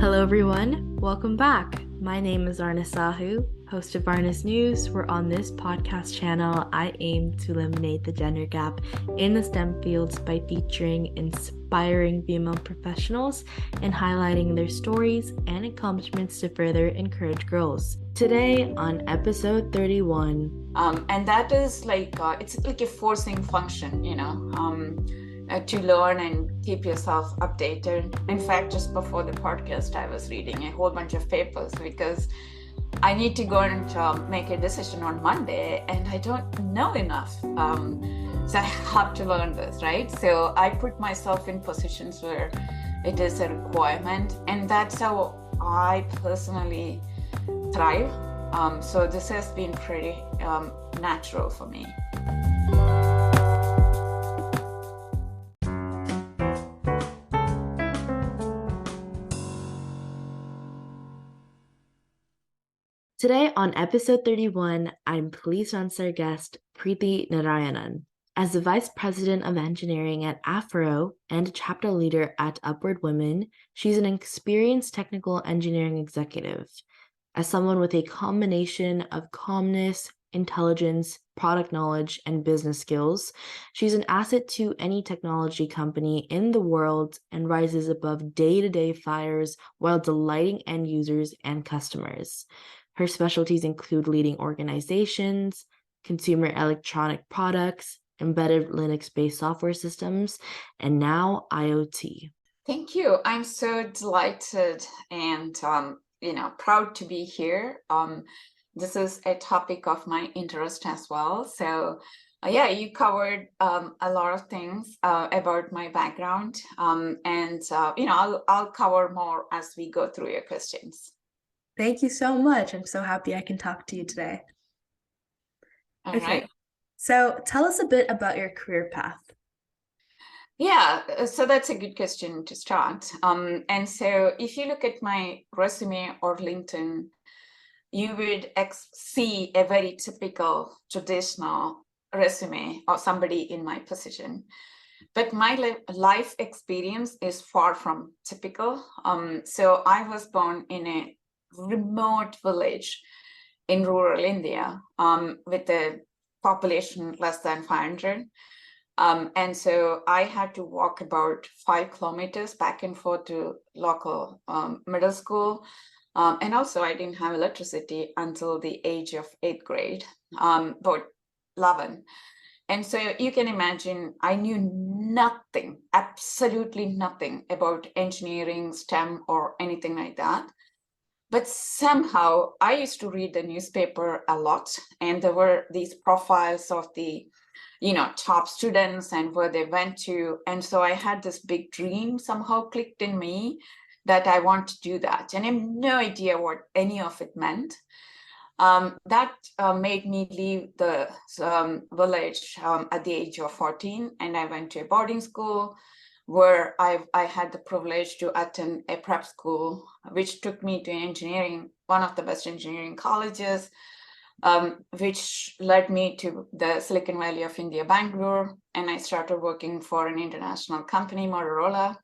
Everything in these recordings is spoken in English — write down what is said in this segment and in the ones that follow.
Hello, everyone. Welcome back. My name is Arna Sahu, host of Arna's News, where on this podcast channel, I aim to eliminate the gender gap in the STEM fields by featuring inspiring female professionals and highlighting their stories and accomplishments to further encourage girls. Today on episode 31. And that is it's like a forcing function, to learn and keep yourself updated. In fact, just before the podcast, I was reading a whole bunch of papers because I need to go and make a decision on Monday, and I don't know enough. So I have to learn this, right? So I put myself in positions where it is a requirement, and that's how I personally thrive. So this has been pretty natural for me. Today on episode 31, I'm pleased to announce our guest, Preethi Narayanan. As the Vice President of Engineering at Afero and chapter leader at Upward Women, she's an experienced technical engineering executive. As someone with a combination of calmness, intelligence, product knowledge, and business skills, she's an asset to any technology company in the world and rises above day-to-day fires while delighting end users and customers. Her specialties include leading organizations, consumer electronic products, embedded Linux-based software systems, and now IoT. Thank you. I'm so delighted and proud to be here. This is a topic of my interest as well. So you covered a lot of things about my background, I'll cover more as we go through your questions. Thank you so much. I'm so happy I can talk to you today. All right. So tell us a bit about your career path. Yeah, so that's a good question to start. And so if you look at my resume or LinkedIn, you would see a very typical traditional resume of somebody in my position. But my life experience is far from typical. So I was born in a remote village in rural India with a population less than 500. And so I had to walk about 5 kilometers back and forth to local middle school. And also I didn't have electricity until the age of 8th grade, about 11. And so you can imagine I knew nothing, absolutely nothing about engineering, STEM, or anything like that. But somehow I used to read the newspaper a lot, and there were these profiles of the top students and where they went to. And so I had this big dream somehow clicked in me that I want to do that. And I have no idea what any of it meant. That made me leave the village at the age of 14, and I went to a boarding school where I had the privilege to attend a prep school, which took me to engineering, one of the best engineering colleges, which led me to the Silicon Valley of India, Bangalore, and I started working for an international company, Motorola.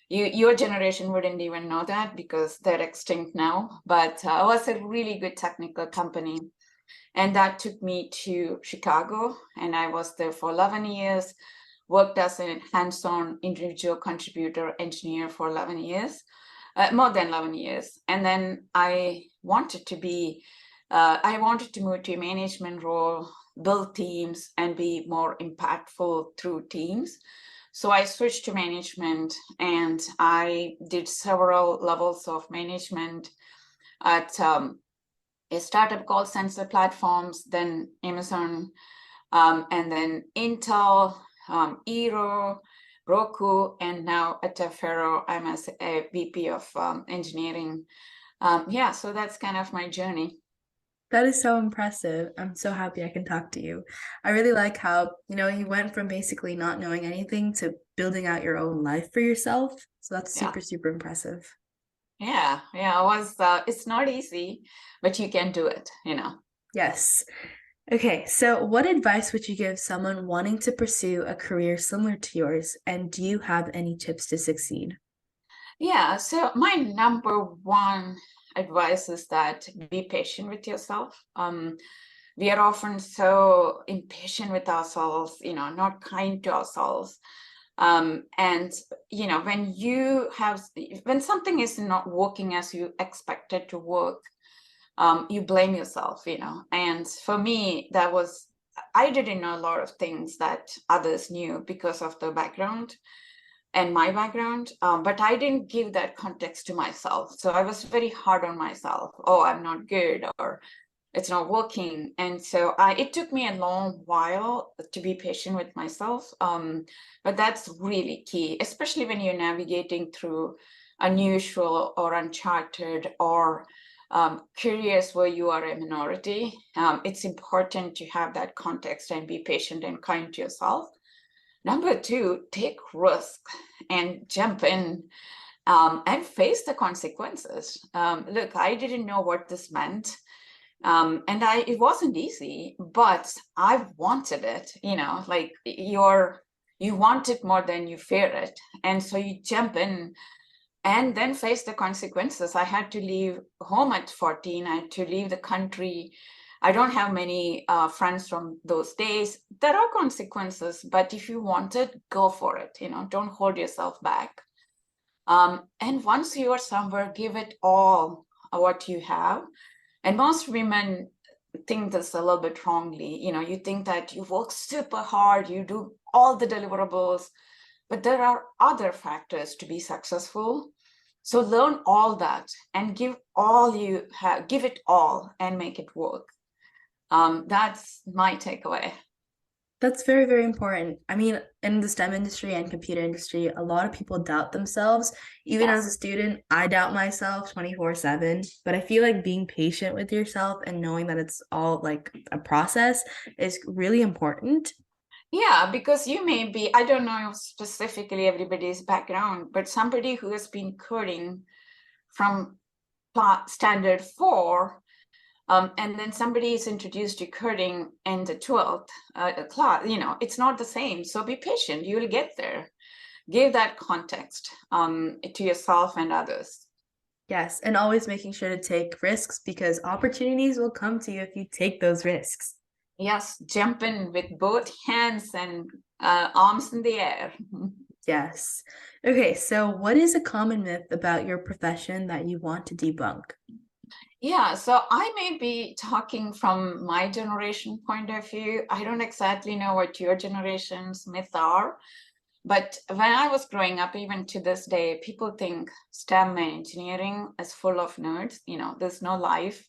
Your generation wouldn't even know that because they're extinct now, but it was a really good technical company. And that took me to Chicago, and I was there for 11 years, worked as a hands-on individual contributor engineer for 11 years, more than 11 years. And then I wanted to move to a management role, build teams, and be more impactful through teams. So I switched to management, and I did several levels of management at a startup called Sensor Platforms, then Amazon, and then Intel, Eero, Roku, and now at Afero, I'm as a VP of engineering. So that's kind of my journey. That is so impressive. I'm so happy I can talk to you. I really like how, you went from basically not knowing anything to building out your own life for yourself. So that's super, super impressive. Yeah, it's not easy, but you can do it, Yes. Okay, so what advice would you give someone wanting to pursue a career similar to yours? And do you have any tips to succeed? Yeah, so my number one advice is that be patient with yourself. We are often so impatient with ourselves, not kind to ourselves. And when something is not working as you expect it to work, you blame yourself, And for me, I didn't know a lot of things that others knew because of the background and my background, but I didn't give that context to myself. So I was very hard on myself. Oh, I'm not good, or it's not working. And so it took me a long while to be patient with myself. But that's really key, especially when you're navigating through unusual or uncharted or careers where you are a minority. It's important to have that context and be patient and kind to yourself. Number two, take risk and jump in and face the consequences. Look, I didn't know what this meant. And it wasn't easy, but I wanted it, like you want it more than you fear it. And so you jump in and then face the consequences. I had to leave home at 14. I had to leave the country. I don't have many friends from those days. There are consequences, but if you want it, go for it. Don't hold yourself back. And once you are somewhere, give it all what you have. And most women think this a little bit wrongly. You think that you work super hard, you do all the deliverables, but there are other factors to be successful. So learn all that and give all you have, give it all and make it work. That's my takeaway. That's very, very important. I mean, in the STEM industry and computer industry, a lot of people doubt themselves. Even as a Yes. student, I doubt myself 24/7. But I feel like being patient with yourself and knowing that it's all like a process is really important. Yeah, because you may be, I don't know specifically everybody's background, but somebody who has been coding from standard 4, and then somebody is introduced to coding in the 12th class, it's not the same. So be patient, you will get there. Give that context to yourself and others. Yes, and always making sure to take risks because opportunities will come to you if you take those risks. Yes, jump in with both hands and arms in the air. Yes. Okay, so what is a common myth about your profession that you want to debunk? Yeah, so I may be talking from my generation point of view. I don't exactly know what your generation's myths are, but when I was growing up, even to this day, people think STEM and engineering is full of nerds. There's no life.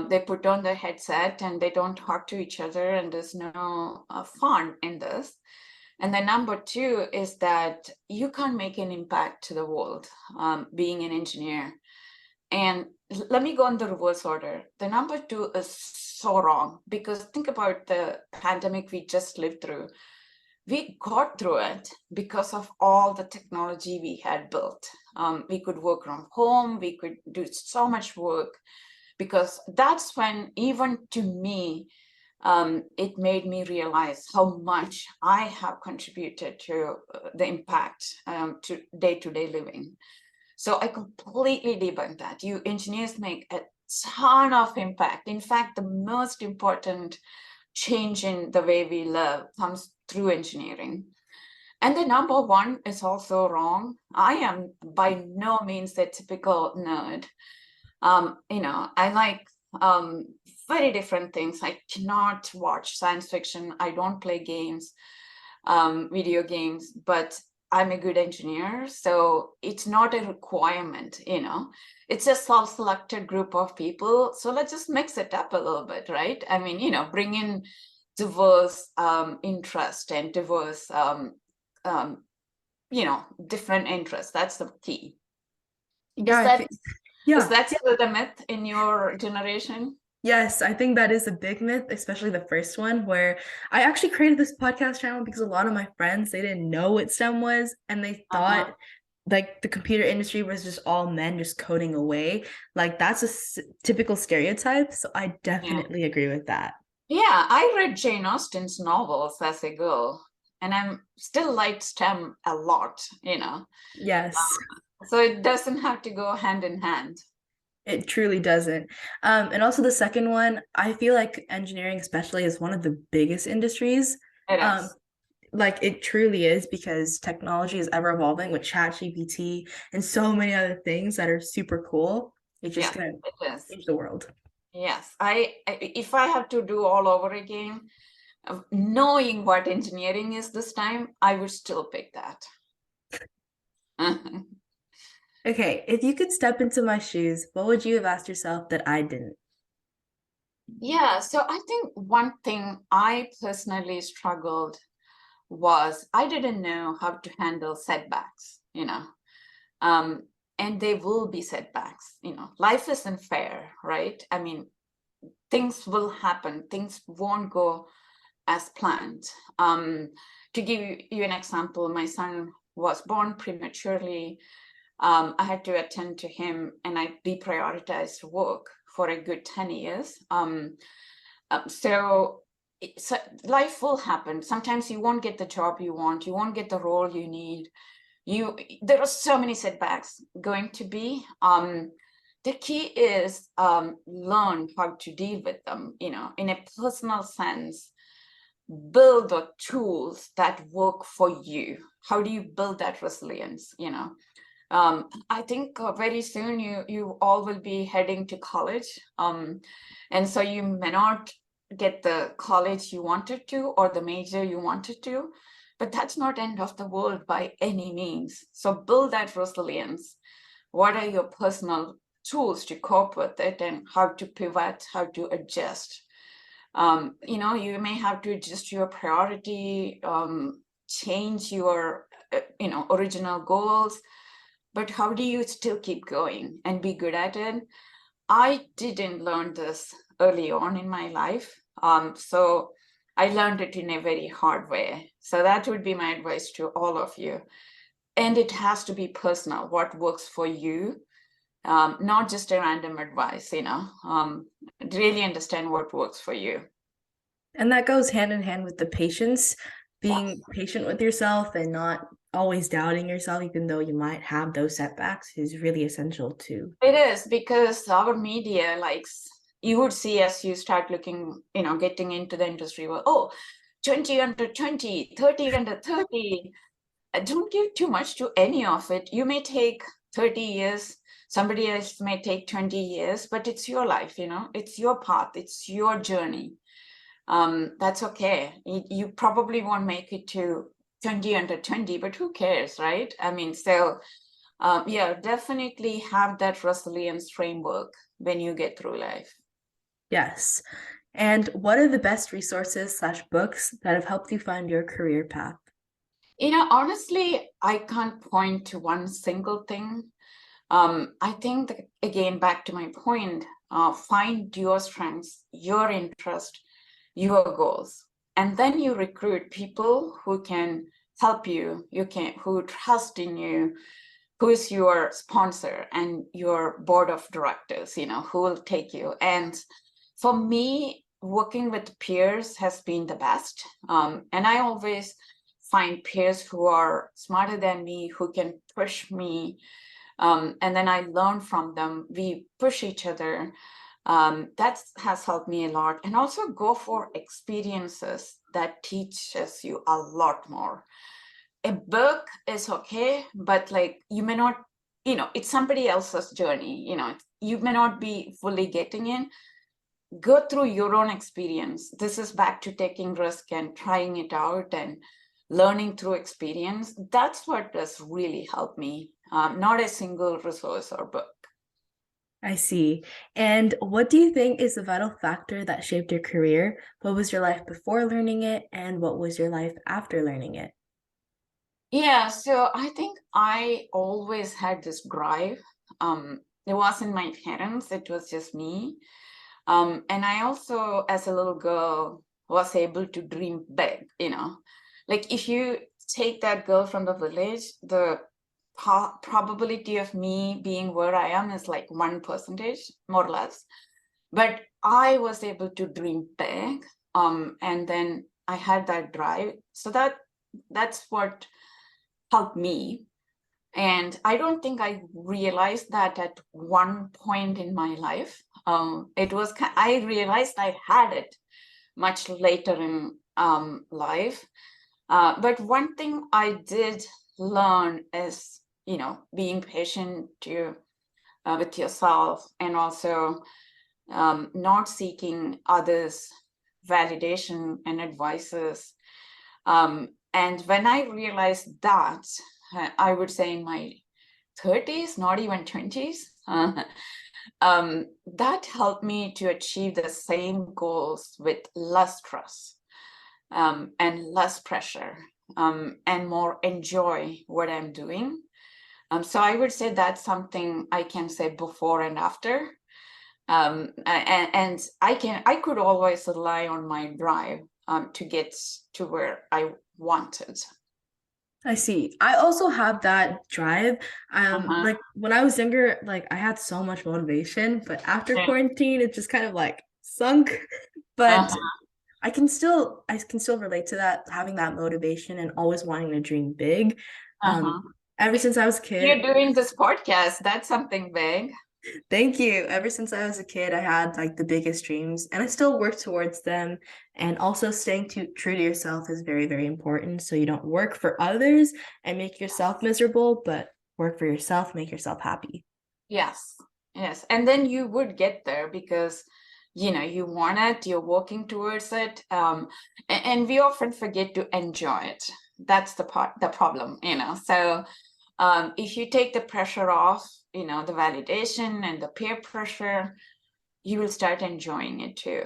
They put on their headset and they don't talk to each other, and there's no fun in this. And then number two is that you can't make an impact to the world being an engineer. And let me go in the reverse order. The number two is so wrong because think about the pandemic we just lived through. We got through it because of all the technology we had built. We could work from home, we could do so much work because that's when, even to me, it made me realize how much I have contributed to the impact to day-to-day living. So I completely debunk that. You engineers make a ton of impact. In fact, the most important change in the way we live comes through engineering. And the number one is also wrong. I am by no means a typical nerd. I like very different things. I cannot watch science fiction. I don't play games, video games, but I'm a good engineer. So it's not a requirement. It's a self-selected group of people. So let's just mix it up a little bit, right? I mean, bring in diverse interest and diverse, different interests. That's the key. Yeah, Is I that think yeah. is that still the myth in your generation? Yes, I think that is a big myth, especially the first one, where I actually created this podcast channel because a lot of my friends, they didn't know what STEM was and they thought Uh-huh. like the computer industry was just all men just coding away. Like that's a typical stereotype, so I Yeah. definitely agree with that. Yeah, I read Jane Austen's novels as a girl, and I'm still like STEM a lot. Yes. So it doesn't have to go hand in hand. It truly doesn't. And also the second one, I feel like engineering especially is one of the biggest industries. It Um, is. like it truly is because technology is ever evolving with ChatGPT and so many other things that are super cool. It's just Yeah, gonna it is. change the world. Yes. If I have to do all over again, knowing what engineering is this time, I would still pick that. Okay, if you could step into my shoes, what would you have asked yourself that I didn't? Yeah, so I think one thing I personally struggled was I didn't know how to handle setbacks, um, and they will be setbacks. Life isn't fair, right? I mean, things will happen, things won't go as planned. To give you an example, my son was born prematurely. I had to attend to him and I deprioritized work for a good 10 years. So life will happen. Sometimes you won't get the job you want, you won't get the role you need. There are so many setbacks going to be. The key is learn how to deal with them, in a personal sense. Build the tools that work for you. How do you build that resilience? I think very soon you all will be heading to college, and so you may not get the college you wanted to or the major you wanted to, but that's not end of the world by any means. So build that resilience. What are your personal tools to cope with it, and how to pivot, how to adjust? You may have to adjust your priority, change your original goals, but how do you still keep going and be good at it? I didn't learn this early on in my life. So I learned it in a very hard way. So that would be my advice to all of you. And it has to be personal, what works for you, not just a random advice, really understand what works for you. And that goes hand in hand with the patience, Yes. being patient with yourself and not always doubting yourself, even though you might have those setbacks, is really essential too. It is because our media likes, you would see as you start looking, getting into the industry, well, oh, 20 under 20, 30 under 30. Don't give too much to any of it. You may take 30 years, somebody else may take 20 years, but it's your life, it's your path, it's your journey. That's okay. You probably won't make it to 20 under 20, but who cares, right? I mean, so yeah, definitely have that resilience framework when you get through life. Yes. And what are the best resources slash books that have helped you find your career path? Honestly, I can't point to one single thing. I think that, again, back to my point, find your strengths, your interest, your goals, and then you recruit people who can help you, who trust in you, who is your sponsor and your board of directors, who will take you. And for me, working with peers has been the best. And I always find peers who are smarter than me, who can push me. And then I learn from them. We push each other. That has helped me a lot. And also go for experiences that teaches you a lot more. A book is okay, but like you may not, it's somebody else's journey, you may not be fully getting in. Go through your own experience. This is back to taking risk and trying it out and learning through experience. That's what does really help me, not a single resource or book. I see. And what do you think is the vital factor that shaped your career? What was your life before learning it, and what was your life after learning it? Yeah, so I think I always had this drive. It wasn't my parents, it was just me. And I also, as a little girl, was able to dream big, Like if you take that girl from the village, the probability of me being where I am is like 1%, more or less. But I was able to dream big. And then I had that drive. So that's what helped me. And I don't think I realized that at one point in my life. I realized I had it much later in life. But one thing I did learn is, being patient with yourself, and also not seeking others' validation and advices. And when I realized that, I would say in my 30s, not even 20s, that helped me to achieve the same goals with less stress, and less pressure, and more enjoy what I'm doing. So I would say that's something I can say before and after. And I could always rely on my drive to get to where I wanted. I see. I also have that drive. Uh-huh. Like when I was younger, like I had so much motivation, but after Yeah. quarantine, it just kind of like sunk. But Uh-huh. I can still relate to that, having that motivation and always wanting to dream big. Um, Uh-huh. ever since I was a kid, You're doing this podcast, that's something big. thank you. Ever since I was a kid, I had like the biggest dreams, and I still work towards them. And also, staying true to yourself is very, very important. So you don't work for others and make yourself miserable, but work for yourself, make yourself happy. Yes, yes. And then you would get there because, you want it, you're working towards it. And we often forget to enjoy it. That's the problem, So if you take the pressure off, the validation and the peer pressure, you will start enjoying it too.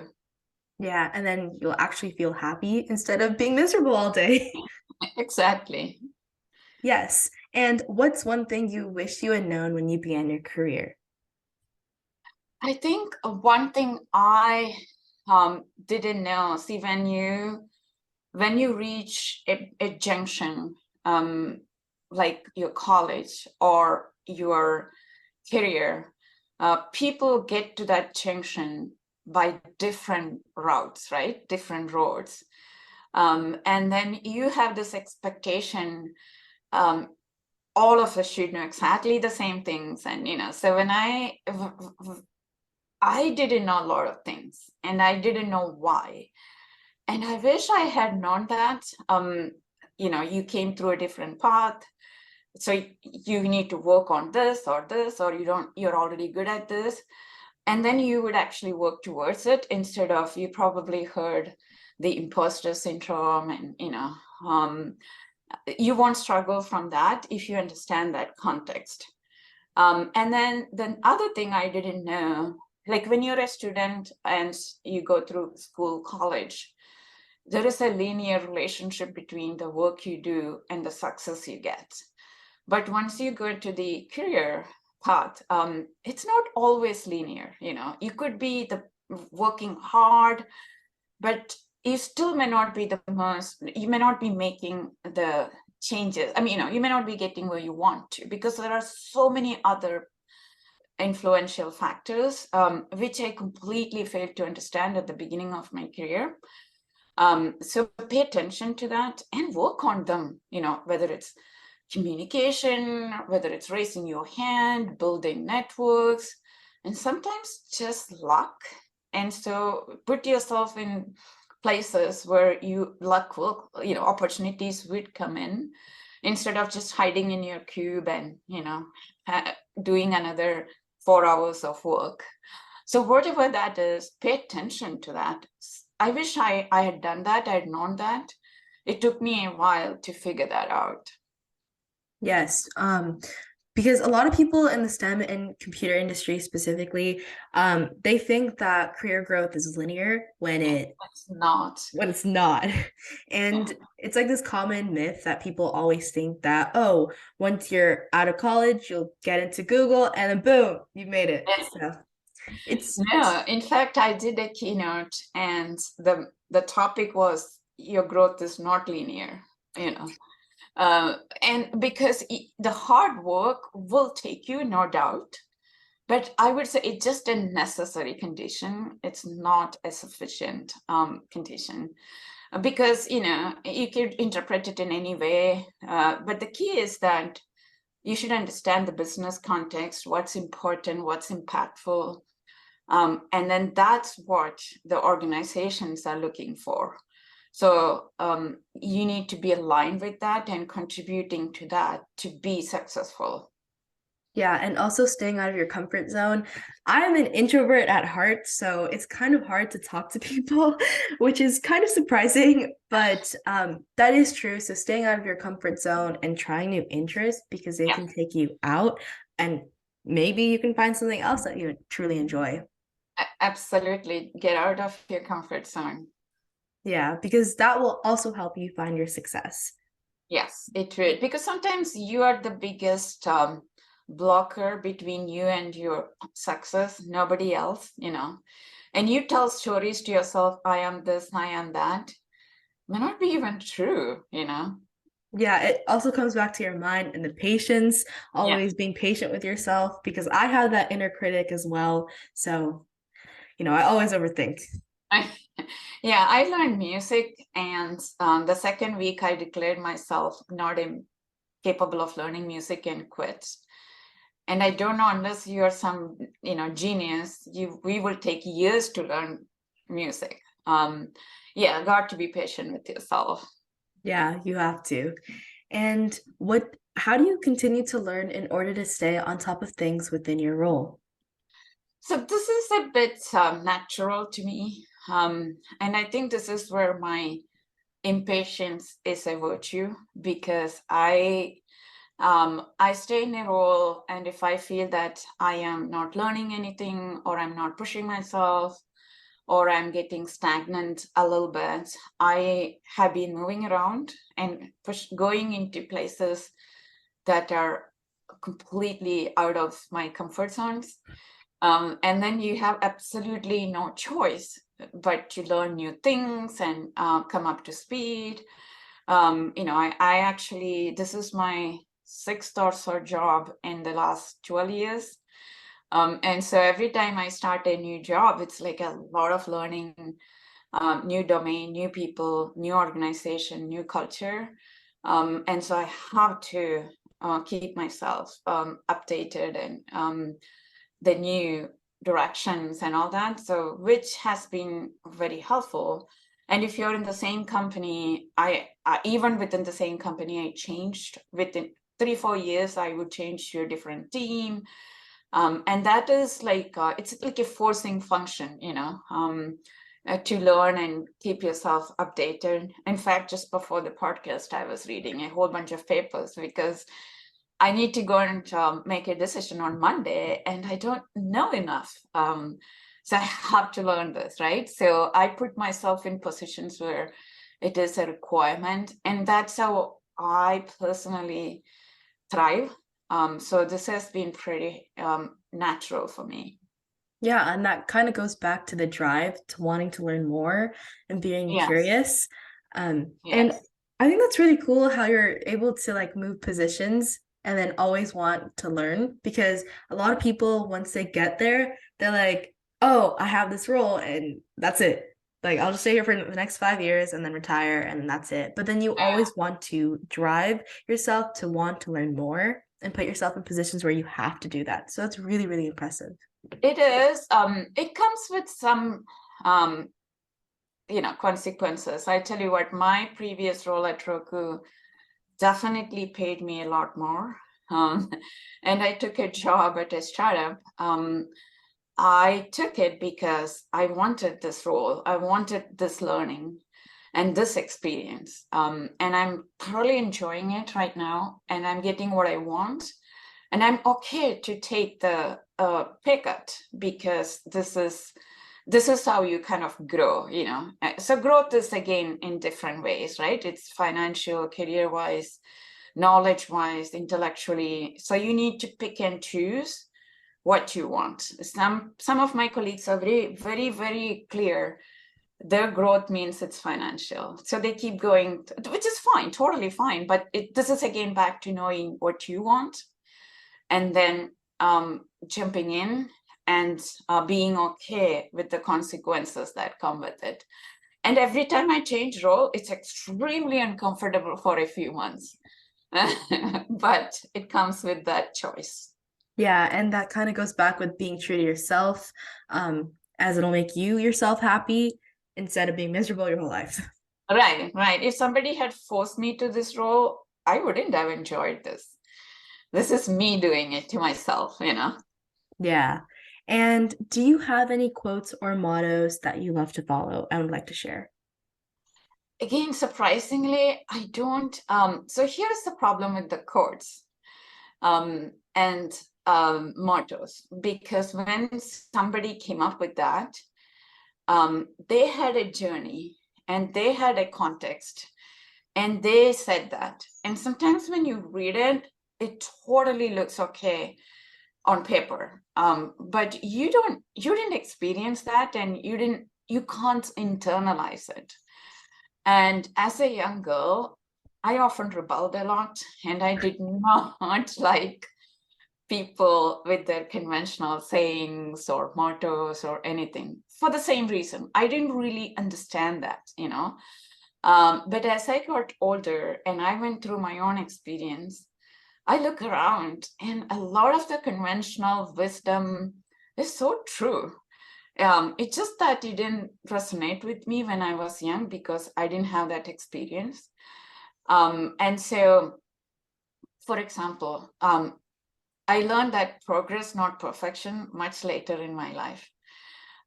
Yeah, and then you'll actually feel happy instead of being miserable all day. Exactly. Yes. And what's one thing you wish you had known when you began your career? I think one thing I didn't know, see, when you reach a junction, um, like your college or your career, people get to that junction by different routes, right? Different roads. And then you have this expectation, um, all of us should know exactly the same things. And, so when I didn't know a lot of things and I didn't know why. And I wish I had known that. You came through a different path. So you need to work on this, or you're already good at this. And then you would actually work towards it instead of, you probably heard the imposter syndrome, and you won't struggle from that if you understand that context. And then the other thing I didn't know, like when you're a student and you go through school, college, there is a linear relationship between the work you do and the success you get. But once you go to the career path, it's not always linear. You could be working hard, but you still may not be you may not be making the changes. I mean, you may not be getting where you want to, because there are so many other influential factors, which I completely failed to understand at the beginning of my career. So pay attention to that and work on them, whether it's communication, whether it's raising your hand, building networks, and sometimes just luck. And so put yourself in places where luck will, opportunities would come in, instead of just hiding in your cube and, doing another 4 hours of work. So whatever that is, pay attention to that. I wish I had done that, I had known that. It took me a while to figure that out. Yes. Because a lot of people in the STEM and computer industry specifically, they think that career growth is linear It's not. when it's not. Yeah. And it's like this common myth that people always think that, oh, once you're out of college, you'll get into Google and then boom, you made it. Yes. So it's No, in fact, I did a keynote, and the topic was, your growth is not linear, you know. And because the hard work will take you, no doubt, but I would say it's just a necessary condition. It's not a sufficient condition, because you could interpret it in any way. But the key is that you should understand the business context, what's important, what's impactful. And then that's what the organizations are looking for. So you need to be aligned with that and contributing to that to be successful. Yeah, and also staying out of your comfort zone. I'm an introvert at heart, so it's kind of hard to talk to people, which is kind of surprising, but that is true. So staying out of your comfort zone and trying new interests because they Yeah, can take you out, and maybe you can find something else that you truly enjoy. absolutely. Get out of your comfort zone. Yeah, because that will also help you find your success. Yes, it would. Because sometimes you are the biggest blocker between you and your success, nobody else, And you tell stories to yourself, I am this, I am that. May not be even true. Yeah, it also comes back to your mind and the patience, Yeah. always being patient with yourself, because I have that inner critic as well. So, I always overthink. I, yeah, I learned music, and the second week I declared myself not capable of learning music and quit. And I don't know, unless you're some, genius, we will take years to learn music. Yeah, got to be patient with yourself. Yeah, you have to. And how do you continue to learn in order to stay on top of things within your role? So this is a bit natural to me. And I think this is where my impatience is a virtue, because I stay in a role, and if I feel that I am not learning anything, or I'm not pushing myself, or I'm getting stagnant a little bit, I have been moving around and going into places that are completely out of my comfort zones. And then you have absolutely no choice but to learn new things and come up to speed. I actually, this is my sixth or so job in the last 12 years. And so every time I start a new job, it's like a lot of learning, new domain, new people, new organization, new culture. And so I have to keep myself updated and the new directions and all that. So, which has been very helpful. And if you're in the same company, I even within the same company, I changed within 3-4 years. I would change to a different team, and that is like it's like a forcing function, to learn and keep yourself updated. In fact, just before the podcast, I was reading a whole bunch of papers because I need to go and make a decision on Monday, and I don't know enough. So I have to learn this, right? So I put myself in positions where it is a requirement, and that's how I personally thrive. So this has been pretty natural for me. Yeah, and that kind of goes back to the drive to wanting to learn more and being Yes, curious. And yes, I think that's really cool how you're able to like move positions and then always want to learn because a lot of people, once they get there, they're like, oh, I have this role and that's it. Like, I'll just stay here for the next 5 years and then retire and that's it. But then you yeah, always want to drive yourself to want to learn more and put yourself in positions where you have to do that. So that's really, really impressive. it is. It comes with some, um, consequences. I tell you what, my previous role at Roku definitely paid me a lot more. Um, and I took a job at a startup. I took it because I wanted this role. I wanted this learning and this experience. And I'm thoroughly enjoying it right now. And I'm getting what I want. And I'm okay to take the pay cut because this is how you kind of grow. So growth is again in different ways, right? It's financial, career wise, knowledge wise, intellectually. So you need to pick and choose what you want. Some of my colleagues are very, very, very clear. Their growth means it's financial. So they keep going, which is fine, totally fine. But this is again back to knowing what you want and then jumping in and being okay with the consequences that come with it. And every time I change role, it's extremely uncomfortable for a few months. but it comes with that choice. Yeah, and that kind of goes back with being true to yourself, as it'll make you yourself happy instead of being miserable your whole life. Right, right. If somebody had forced me to this role, I wouldn't have enjoyed this. This is me doing it to myself, you know. Yeah. And do you have any quotes or mottos that you love to follow and would like to share? Again, surprisingly, I don't. So here's the problem with the quotes and mottos, because when somebody came up with that, they had a journey and they had a context and they said that. And sometimes when you read it, it totally looks okay on paper, but you didn't experience that, and you can't internalize it. And as a young girl, I often rebelled a lot, and I did not like people with their conventional sayings or mottos or anything, for the same reason. I didn't really understand that, you know. But as I got older and I went through my own experience, I look around and a lot of the conventional wisdom is so true. It's just that it didn't resonate with me when I was young because I didn't have that experience. And so, for example, I learned that progress, not perfection, much later in my life.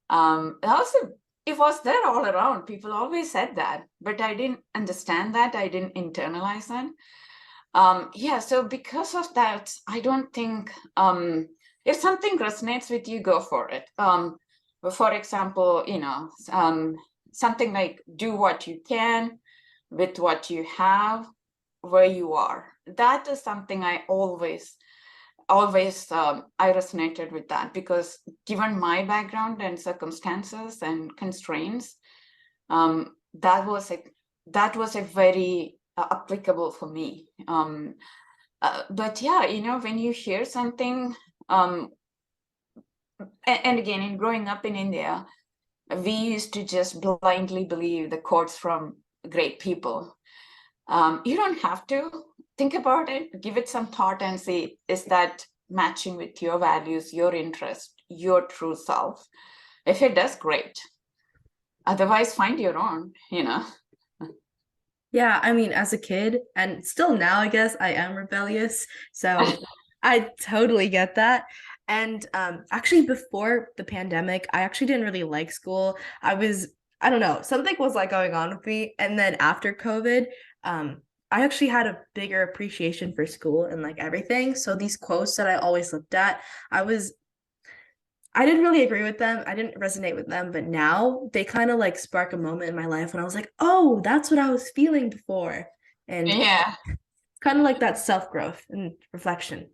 Also, it was there all around. People always said that, but I didn't understand that. I didn't internalize that. Yeah, so because of that, I don't think if something resonates with you, go for it. For example, you know, something like do what you can with what you have, where you are. That is something I always I resonated with that, because given my background and circumstances and constraints, that was a very applicable for me. But yeah, you know, when you hear something, and again, in growing up in India, we used to just blindly believe the quotes from great people. You don't have to think about it, give it some thought and see, is that matching with your values, your interest, your true self? If it does, great. Otherwise, find your own, you know. Yeah, I mean, as a kid and still now, I guess I am rebellious. So I totally get that. And actually, before the pandemic, I actually didn't really like school. I don't know, something was like going on with me. And then after COVID, I actually had a bigger appreciation for school and like everything. So these quotes that I always looked at, I didn't really agree with them. I didn't resonate with them, but now they kind of like spark a moment in my life when I was like, oh, that's what I was feeling before. And it's Yeah, kind of like that self-growth and reflection.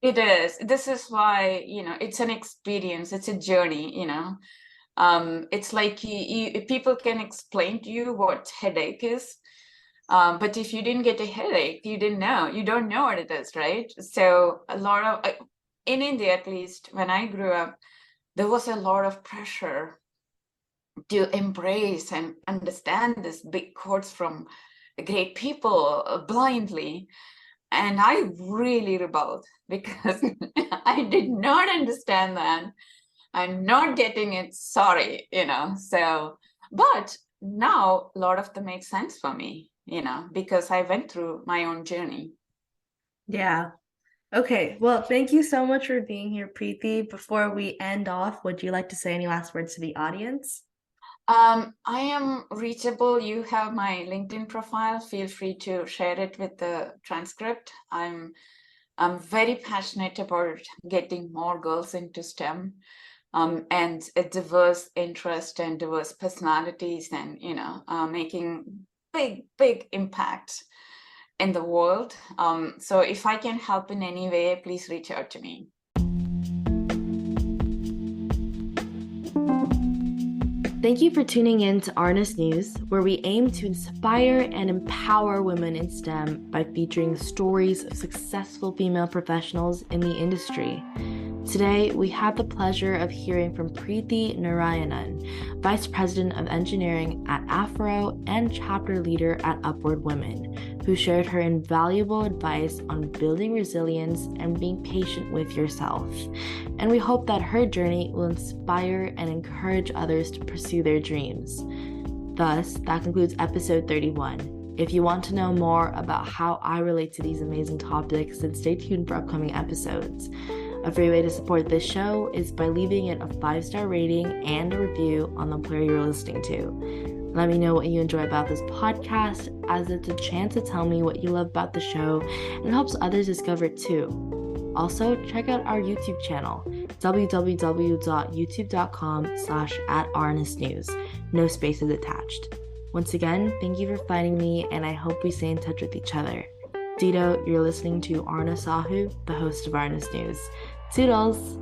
it is. This is why, you know, it's an experience, it's a journey, you know. It's like people can explain to you what headache is, but if you didn't get a headache, you don't know what it is, right? So a lot of, in India at least, when I grew up, there was a lot of pressure to embrace and understand this big quotes from great people blindly. And I really rebelled because I did not understand that. I'm not getting it, sorry, you know. So, but now a lot of them make sense for me, you know, because I went through my own journey. Yeah. Okay. Well, thank you so much for being here, Preeti. Before we end off, would you like to say any last words to the audience? I am reachable. You have my LinkedIn profile. Feel free to share it with the transcript. I'm very passionate about getting more girls into STEM, and a diverse interest and diverse personalities, and you know, making big impact in the world. So if I can help in any way, please reach out to me. Thank you for tuning in to Arnis News, where we aim to inspire and empower women in STEM by featuring stories of successful female professionals in the industry. Today, we had the pleasure of hearing from Preethi Narayanan, Vice President of Engineering at Afero and Chapter Leader at Upward Women, who shared her invaluable advice on building resilience and being patient with yourself. And we hope that her journey will inspire and encourage others to pursue their dreams. Thus, that concludes episode 31. If you want to know more about how I relate to these amazing topics, then stay tuned for upcoming episodes. A free way to support this show is by leaving it a 5-star rating and a review on the player you're listening to. Let me know what you enjoy about this podcast, as it's a chance to tell me what you love about the show and helps others discover it too. Also, check out our YouTube channel, www.youtube.com/@arnestnews. No spaces attached. Once again, thank you for finding me, and I hope we stay in touch with each other. Dito, you're listening to Arna Sahu, the host of Arnest News. Toodles!